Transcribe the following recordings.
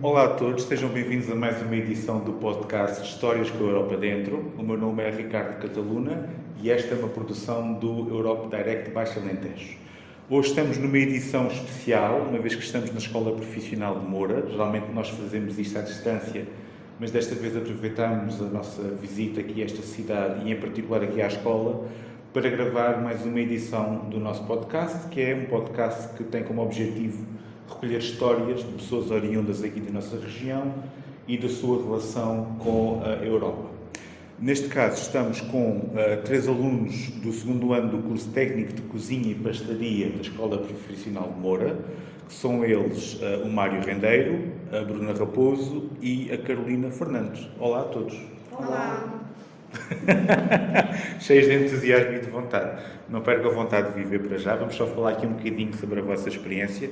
Olá a todos, sejam bem-vindos a mais uma edição do podcast Histórias com a Europa Dentro. O meu nome é Ricardo Cataluna e esta é uma produção do Europe Direct Baixo Alentejo. Hoje estamos numa edição especial, uma vez que estamos na Escola Profissional de Moura. Geralmente nós fazemos isto à distância, mas desta vez aproveitamos a nossa visita aqui a esta cidade e em particular aqui à escola para gravar mais uma edição do nosso podcast, que é um podcast que tem como objetivo recolher histórias de pessoas oriundas aqui da nossa região e da sua relação com a Europa. Neste caso, estamos com três alunos do segundo ano do curso técnico de cozinha e pastelaria da Escola Profissional de Moura, que são eles o Mário Rendeiro, a Bruna Raposo e a Carolina Fernandes. Olá a todos. Olá. Cheios de entusiasmo e de vontade. Não percam a vontade de viver para já. Vamos só falar aqui um bocadinho sobre a vossa experiência.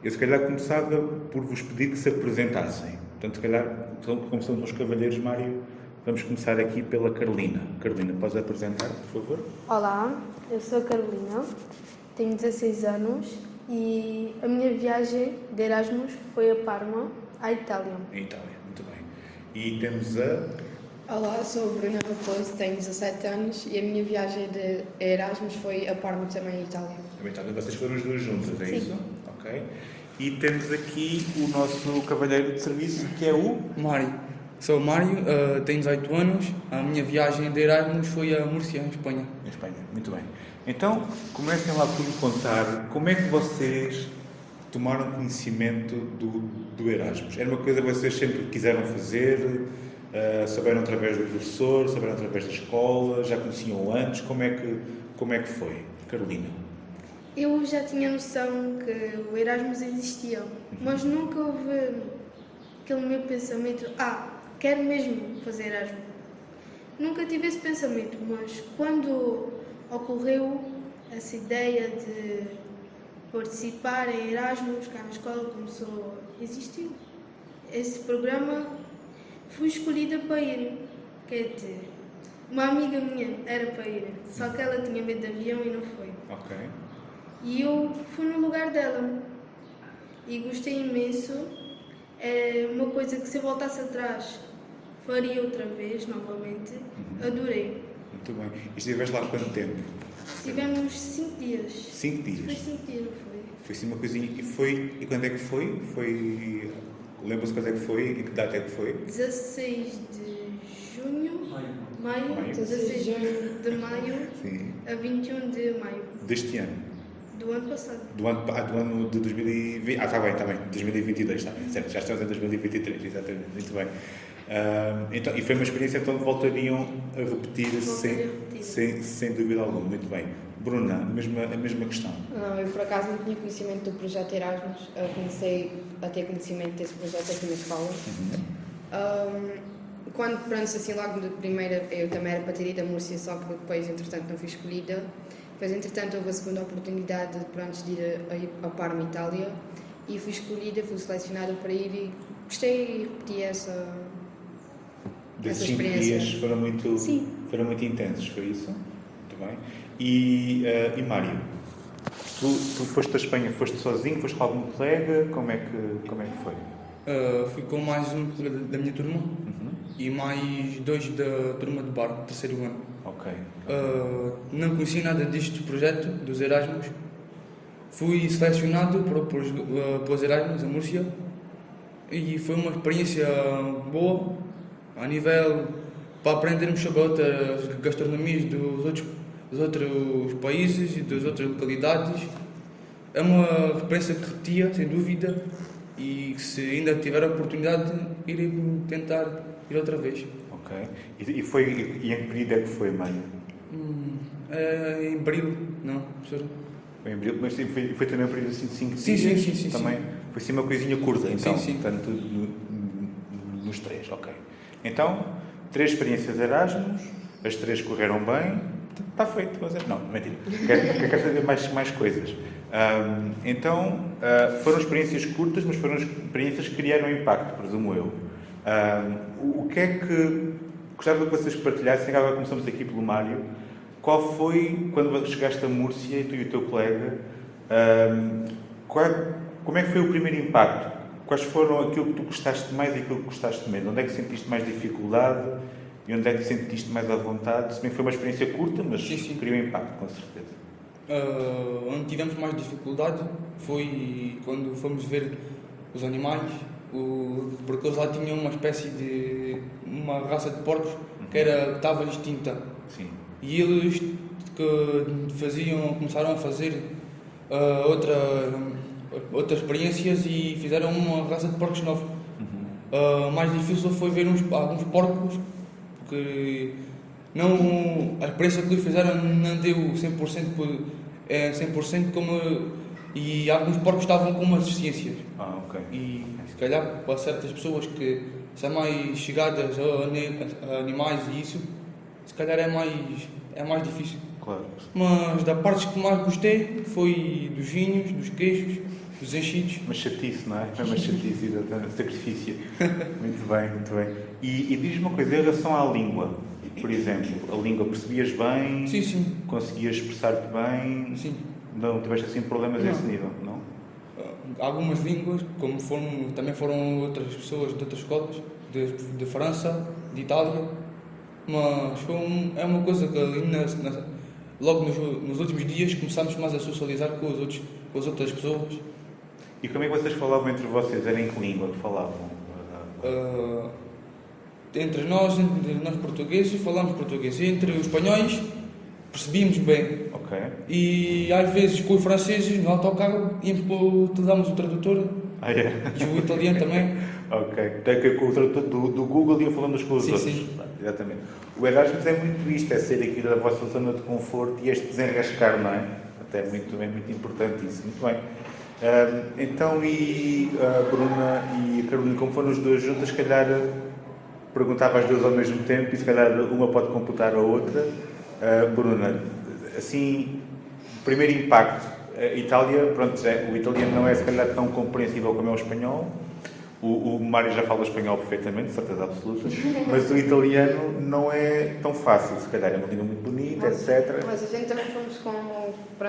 Eu, se calhar, começava por vos pedir que se apresentassem. Portanto, se calhar, como somos os cavalheiros, Mário, vamos começar aqui pela Carolina. Carolina, podes apresentar, por favor? Olá, eu sou a Carolina, tenho 16 anos e a minha viagem de Erasmus foi a Parma, à Itália. Em Itália, muito bem. E temos a... Olá, sou a Bruna Raposo, tenho 17 anos e a minha viagem de Erasmus foi a Parma, também em Itália. Também Itália. Vocês foram as duas juntas, é Sim. isso? Ok. E temos aqui o nosso cavalheiro de serviço, que é o... Mário. Sou o Mário, tenho 18 anos. A minha viagem de Erasmus foi a Múrcia, em Espanha. Em Espanha, muito bem. Então, comecem lá por me contar como é que vocês tomaram conhecimento do Erasmus. Era uma coisa que vocês sempre quiseram fazer? Souberam através do professor, souberam através da escola, já conheciam antes? Como é que foi? Carolina? Eu já tinha noção que o Erasmus existia, mas nunca houve aquele meu pensamento, quero mesmo fazer Erasmus. Nunca tive esse pensamento, mas quando ocorreu essa ideia de participar em Erasmus, cá na escola começou a existir esse programa, fui escolhida para ir. Quer dizer, uma amiga minha era para ir, só que ela tinha medo de avião e não foi. Ok. E eu fui no lugar dela e gostei imenso. É uma coisa que, se eu voltasse atrás, faria outra vez, novamente. Adorei. Muito bem. E estiveste lá quanto tempo? Tivemos 5 dias. 5 dias? Foi 5 dias, não foi? Foi assim uma coisinha. E quando é que foi? Lembra-se quando é que foi? E que data é que foi? 16 de junho. Maio. 16 de maio Sim. a 21 de maio Deste ano? do ano passado. Do ano de 2020. Está bem. 2022, está bem. Certo, já estamos em 2023, exatamente. Muito bem. Então, e foi uma experiência então que voltariam a repetir, Voltaria a repetir. sem dúvida alguma. Muito bem. Bruna, a mesma questão. Não, eu por acaso não tinha conhecimento do projeto Erasmus, comecei a ter conhecimento desse projeto aqui na escola. Quando, pronto, assim, logo de primeira, eu também era para ter ido a Múrcia, só que depois, entretanto, não fui escolhida. Depois, entretanto, houve a segunda oportunidade de ir a Parma, Itália, e fui escolhida, fui selecionada para ir e gostei e repeti essa Desses 5 experiência. dias foram muito intensos, foi isso? Muito bem. E Mário, tu foste à Espanha, foste sozinho, foste com algum colega? Como é que foi? Fui com mais um colega da minha turma e mais 2 da turma de bar, terceiro ano. Ok. Não conhecia nada deste projeto, dos Erasmus. Fui selecionado para os Erasmus, a Múrcia, e foi uma experiência boa, a nível para aprendermos sobre outras gastronomias dos outros países e das outras localidades. É uma experiência que repetia, sem dúvida, e que, se ainda tiver a oportunidade, irei tentar ir outra vez. Ok. E em que período é que foi, Mário? Em abril, não, professor? Foi em abril, mas foi também um período assim de 5 Sim, dias? sim. Também foi assim uma coisinha curta, então? Sim. Portanto, nos 3, ok. Então, 3 experiências de Erasmus, as 3 correram bem, está feito. Não, mentira. Quero saber mais coisas. Então, foram experiências curtas, mas foram experiências que criaram impacto, presumo eu. O que é que gostava que vocês partilhassem? Agora começamos aqui pelo Mário. Qual foi, quando chegaste a Múrcia, tu e o teu colega, como é que foi o primeiro impacto? quais foram aquilo que tu gostaste mais e aquilo que gostaste menos? Onde é que sentiste mais dificuldade e onde é que sentiste mais à vontade? Se bem que foi uma experiência curta, mas Sim. criou impacto, com certeza. Onde tivemos mais dificuldade foi quando fomos ver os animais, porque eles lá tinham uma espécie de uma raça de porcos que estava extinta. Sim. E eles começaram a fazer outras experiências e fizeram uma raça de porcos novos. Mais difícil foi ver alguns porcos, porque a experiência que eles fizeram não deu 100% e alguns porcos estavam com umas deficiências. Ok. E se calhar para certas pessoas que são mais chegadas a animais e isso, se calhar é mais difícil. Claro. Mas da parte que mais gostei foi dos vinhos, dos queijos, dos enchidos. Uma chatice, não é? É uma chatice, exatamente. Sacrifício. Muito bem, muito bem. E diz-me uma coisa, em relação à língua, por exemplo, a língua percebias bem? Sim. Conseguias expressar-te bem? Sim. Não tiveste assim problemas Não. nesse nível, não? Algumas línguas, também foram outras pessoas de outras escolas, de França, de Itália, mas é uma coisa que ali logo nos últimos dias começámos mais a socializar com as outras pessoas. E como é que vocês falavam entre vocês? Era em que língua que falavam? Entre nós portugueses, falámos português. Entre os espanhóis, percebíamos bem. Ok. E às vezes com os franceses, no autocarro, utilizávamos o tradutor. E o italiano também. Ok. Tem que com o tradutor do Google ia falando uns com os outros. Sim. Exatamente. O Erasmus é muito isto, é sair aqui da vossa zona de conforto e este desenrascar, não é? Até é muito importante isso. Muito bem. Então, e a Bruna e a Carolina, como foram as duas juntas, se calhar perguntava às duas ao mesmo tempo e se calhar uma pode computar a outra. Bruna, assim, primeiro impacto, Itália, pronto, o italiano não é se calhar tão compreensível como é o espanhol. O Mário já fala espanhol perfeitamente, certeza absoluta, mas o italiano não é tão fácil, se calhar é uma língua muito bonita, etc. Mas a gente também fomos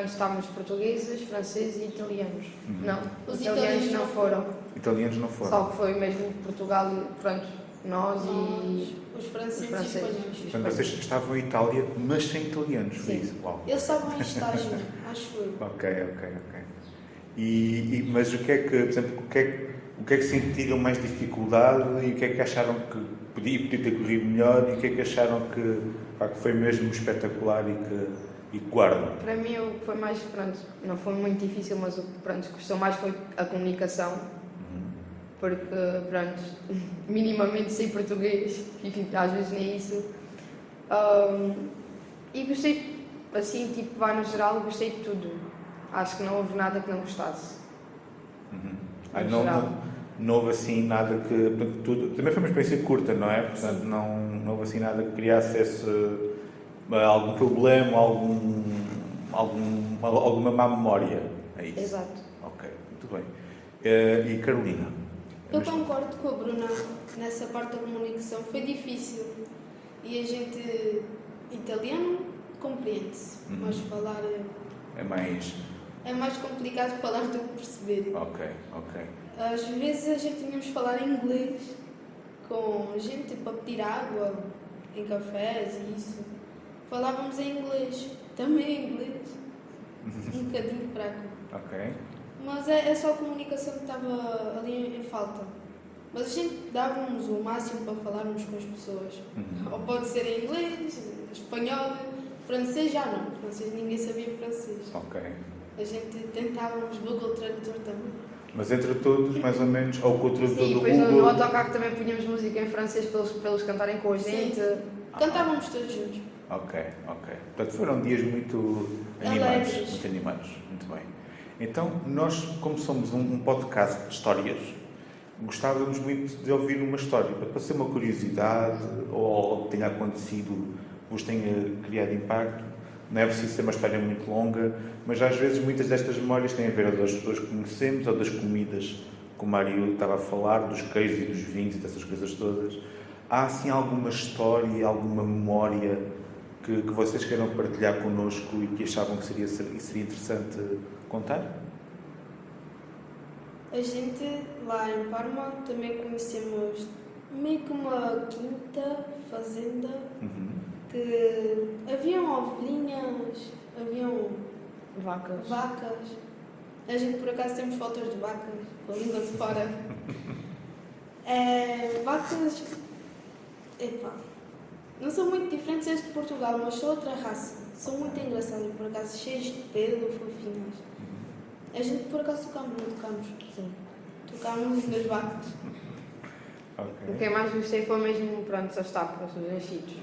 estávamos portugueses, franceses e italianos. Não, Os italianos não foram. Italianos não foram. Só que foi mesmo Portugal, pronto, nós e os franceses e franceses. espanhóis. Portanto, vocês estavam em Itália, mas sem italianos, foi Sim. isso? Uau. Eles estavam em estágio, acho eu. Ok. Mas o que é que, por exemplo, o que é que sentiram mais dificuldade e o que é que acharam que podia ter corrido melhor e o que é que acharam que foi mesmo espetacular e que guardam? Para mim o que foi mais, não foi muito difícil, mas o que custou mais foi a comunicação. Porque, minimamente sei português e às vezes nem isso. E gostei, assim, no geral, gostei de tudo. Acho que não houve nada que não gostasse. Não houve assim nada que. Tudo, também foi uma experiência curta, não é? Portanto, não houve assim nada que criasse algum problema, alguma má memória. É isso? Exato. Ok, muito bem. E Carolina? Eu concordo com a Bruna nessa parte da comunicação. Foi difícil e a gente, italiano, compreende-se, mas falar é mais complicado falar do que perceber. Ok. Às vezes a gente tínhamos de falar em inglês com gente para pedir água em cafés e isso. Falávamos em inglês, também em inglês, um bocadinho fraco. Ok. Mas é só a comunicação que estava ali em falta. Mas a gente dava-nos o máximo para falarmos com as pessoas. Ou pode ser em inglês, espanhol, francês já não. Francês ninguém sabia francês. Ok. A gente tentávamos Google Tradutor também. Mas entre todos, mais ou menos, ou com o tradutor Sim, do depois no Google... autocarro também punhamos música em francês para eles cantarem com a gente. Cantávamos todos juntos. Ok. Portanto, foram dias muito animados. Alegres. Muito bem. Então, nós, como somos um podcast de histórias, gostávamos muito de ouvir uma história, para ser uma curiosidade, ou algo que tenha acontecido, vos tenha criado impacto. Não é preciso ser uma história muito longa, mas às vezes muitas destas memórias têm a ver das pessoas que conhecemos ou das comidas, como o Mário estava a falar, dos queijos e dos vinhos e dessas coisas todas. Há assim alguma história, alguma memória que vocês queiram partilhar connosco e que achavam que seria interessante contar? A gente lá em Parma também conhecemos meio que uma quinta, fazenda, que haviam ovelhinhas, haviam Vacas. vacas. A gente por acaso temos fotos de vacas, com a língua de fora. Vacas, epá, não são muito diferentes das de Portugal, mas são outra raça. São muito engraçadas, por acaso, cheias de pelo, fofinhas. A gente por acaso tocámos. Sim. Tocámos nas vacas. O que eu mais gostei foi mesmo, pronto, as tapas, os enchidos.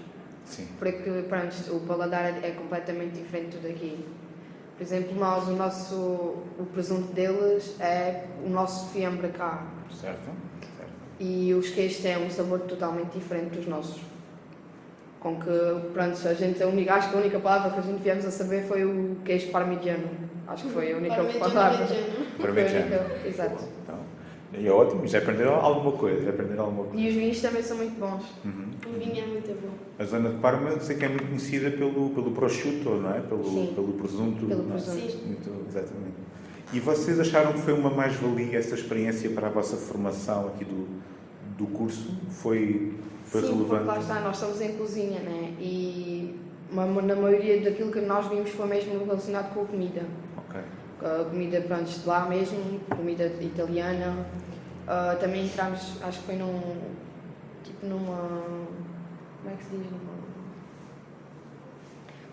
Sim. Porque, pronto, o paladar é completamente diferente do daqui. Por exemplo, o presunto deles é o nosso fiambre cá. Certo? E os queijos têm um sabor totalmente diferente dos nossos. Com que, pronto, acho que a única palavra que a gente viemos a saber foi o queijo parmigiano. Acho que foi a única palavra. Parmigiano. Exato. Então, e é ótimo, já aprenderam alguma coisa. E os vinhos também são muito bons. O vinho é muito bom. A zona de Parma sei que é muito conhecida pelo prosciutto, não é? Sim. Pelo presunto. Pelo não é? presunto. Sim. Muito, exatamente. E vocês acharam que foi uma mais-valia essa experiência para a vossa formação aqui do curso? Foi Sim, porque relevante? lá está, nós estamos em cozinha, né? E na maioria daquilo que nós vimos foi mesmo relacionado com a comida. Ok. A comida, pronto, de lá mesmo, comida italiana. Também entramos, acho que foi numa... Como é que se diz?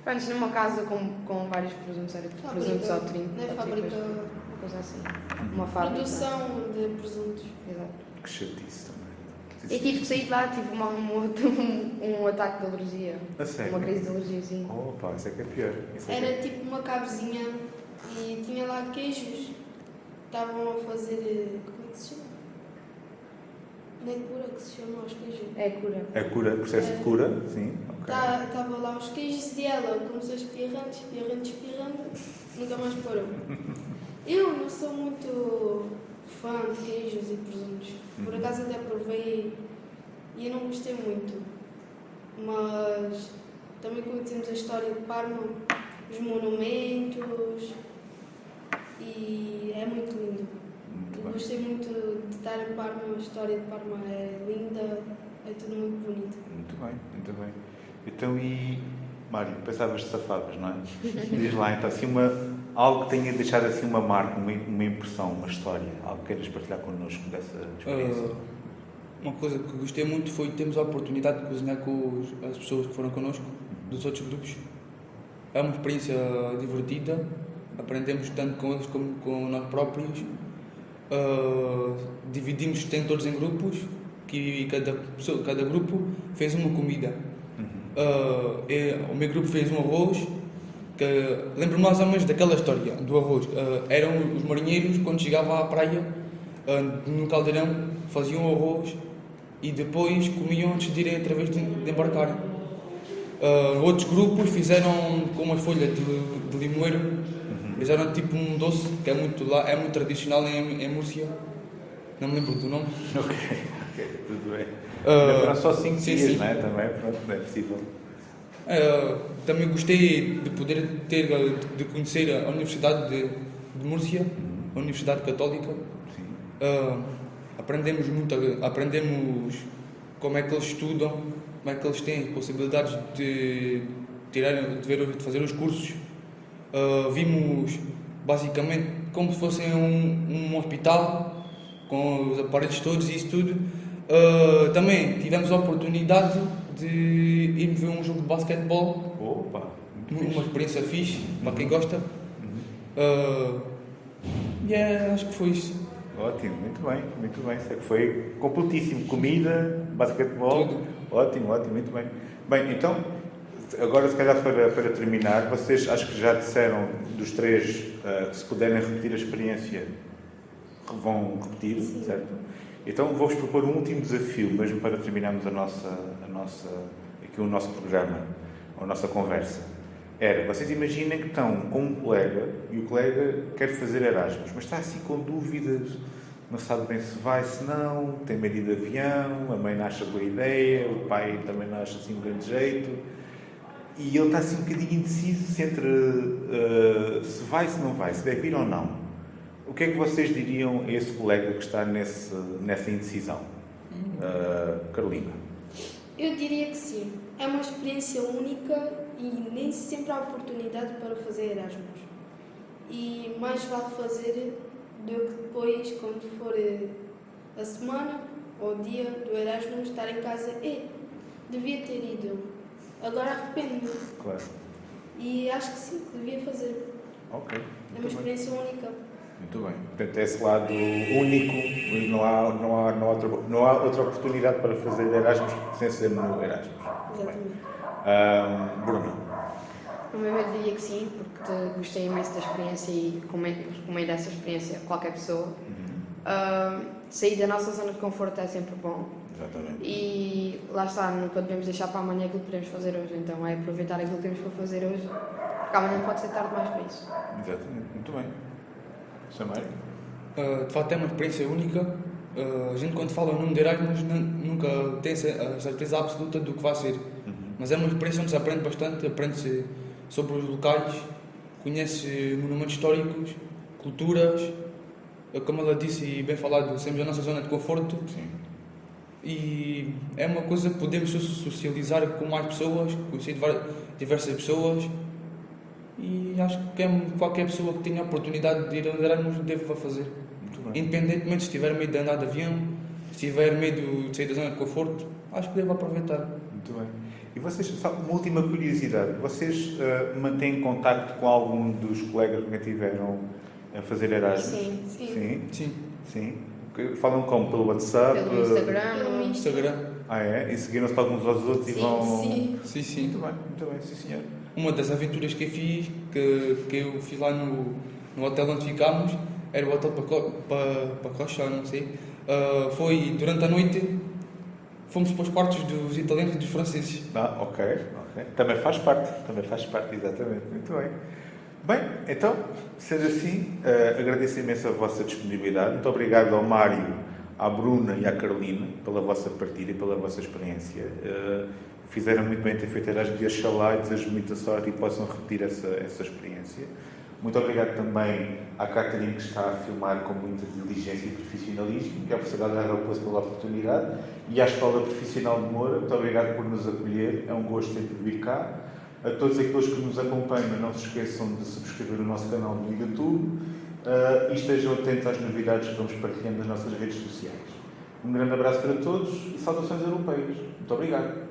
Pronto, numa casa com vários presuntos, era tipo presuntos ao trinco. Não é fábrica. Uma coisa assim. Uma fábrica. Produção de presuntos. Exato. Que chatice também. Eu tive que sair de lá, tive um ataque de alergia. A sério? Uma crise de alergia, sim. Oh, pá, isso é que é pior. Isso é que Era tipo uma cavezinha e tinha lá queijos. Estavam a fazer. Como é que se chama? Não é cura que se chama aos queijos. É cura. é cura, processo de cura, sim. Ok. Estava lá os queijos e ela começou a espirrando, nunca mais parou. Eu não sou muito fã de queijos e presuntos. Por acaso até provei e eu não gostei muito. Mas também conhecemos a história de Parma, os monumentos e é muito lindo. Muito Eu bem. gostei muito de estar em Parma, a história de Parma é linda, é tudo muito bonito. Muito bem, muito bem. Então, e Mário, pensavas de safadas, não é? Diz lá, então, assim, algo que tenha deixado assim uma marca, uma impressão, uma história, algo que queiras partilhar connosco dessa experiência? Uma coisa que gostei muito foi termos a oportunidade de cozinhar com as pessoas que foram connosco, dos outros grupos. É uma experiência divertida, aprendemos tanto com eles como com nós próprios. Dividimos todos em grupos, que cada grupo fez uma comida. O meu grupo fez um arroz, que lembro-me mais ou menos daquela história do arroz. Eram os marinheiros, quando chegavam à praia, no caldeirão, faziam o arroz e depois comiam antes de irem através de embarcarem. Outros grupos fizeram com uma folha de limoeiro, fizeram tipo um doce que é muito tradicional em Múrcia. Não me lembro do nome. Ok, tudo bem. Ainda foram só 5 Sim, dias, sim. não é? Também, pronto, não é possível. Também gostei de poder de conhecer a Universidade de Múrcia, a Universidade Católica. Sim. Aprendemos como é que eles estudam, como é que eles têm possibilidades de fazer os cursos. Vimos basicamente como se fossem um hospital, com os aparelhos todos e isso tudo. Também tivemos a oportunidade de ir ver um jogo de basquetebol, Opa, muito uma fixe. experiência fixe, para quem gosta. Acho que foi isso. Ótimo, muito bem. Sei que foi completíssimo. Comida, basquetebol. Tudo. Ótimo, muito bem. Bem, então, agora se calhar para terminar, vocês acho que já disseram dos três, se puderem repetir a experiência, vão repetir, certo? Então vou-vos propor um último desafio, mesmo para terminarmos aqui o nosso programa, a nossa conversa. Vocês imaginem que estão com um colega e o colega quer fazer Erasmus, mas está assim com dúvidas, não sabe bem se vai, se não, tem medo de ir de avião, a mãe não acha boa ideia, o pai também não acha assim um grande jeito, e ele está assim um bocadinho indeciso entre se vai, se não vai, se deve ir ou não. O que é que vocês diriam a esse colega que está nessa indecisão? Carolina. Eu diria que sim. É uma experiência única e nem sempre há oportunidade para fazer Erasmus. E mais vale fazer do que depois, quando for a semana ou o dia do Erasmus, estar em casa e devia ter ido. Agora arrependo-me. Claro. E acho que sim, que devia fazer. Ok. É uma experiência única. Muito bem. Portanto, esse lado único e não há outra oportunidade para fazer Erasmus sem ser no Erasmus. Exatamente. Bruno. No meu eu diria que sim, porque gostei imenso da experiência e recomendo essa experiência a qualquer pessoa. Sair da nossa zona de conforto é sempre bom. Exatamente. E lá está, nunca devemos deixar para amanhã aquilo que podemos fazer hoje. Então é aproveitar aquilo que temos para fazer hoje, porque amanhã pode ser tarde mais para isso. Exatamente. Muito bem. Chamei. De facto é uma experiência única. A gente quando fala o nome de Erasmus nunca tem a certeza absoluta do que vai ser. Mas é uma experiência onde se aprende bastante, aprende-se sobre os locais, conhece monumentos históricos, culturas, como ela disse e bem falado, saímos da nossa zona de conforto. Sim. E é uma coisa que podemos socializar com mais pessoas, conhecer diversas pessoas. E acho que qualquer pessoa que tenha a oportunidade de ir a Erasmus deve fazer. Muito bem. Independentemente se tiver medo de andar de avião, se tiver medo de sair da zona de conforto, acho que deve aproveitar. Muito bem. E vocês, só uma última curiosidade, vocês mantêm contacto com algum dos colegas que tiveram a fazer Erasmus? Sim. Sim? Sim, Sim. Falam como? Pelo WhatsApp? Pelo Instagram. Pelo Insta. Instagram. Ah, é? E seguiram-se alguns aos outros e vão... Sim. Sim. Muito bem, sim senhor. Uma das aventuras que eu fiz, que eu fiz lá no hotel onde ficámos, era o hotel Pacocha, não sei. Foi durante a noite, fomos para os quartos dos italianos e dos franceses. Ah, ok. Também faz parte, exatamente. Muito bem. Bem, então, sendo assim, agradeço imenso a vossa disponibilidade. Muito obrigado ao Mário, à Bruna e à Carolina pela vossa partilha e pela vossa experiência. Fizeram muito bem ter feito Erasmus e Axalá e desejo muita sorte e possam repetir essa experiência. Muito obrigado também à Catarina que está a filmar com muita diligência e profissionalismo e à Universidade da Raposa pela oportunidade e à Escola Profissional de Moura. Muito obrigado por nos acolher. É um gosto sempre vir cá. A todos aqueles que nos acompanham, não se esqueçam de subscrever o nosso canal no YouTube e estejam atentos às novidades que vamos partilhando nas nossas redes sociais. Um grande abraço para todos e saudações europeias. Muito obrigado.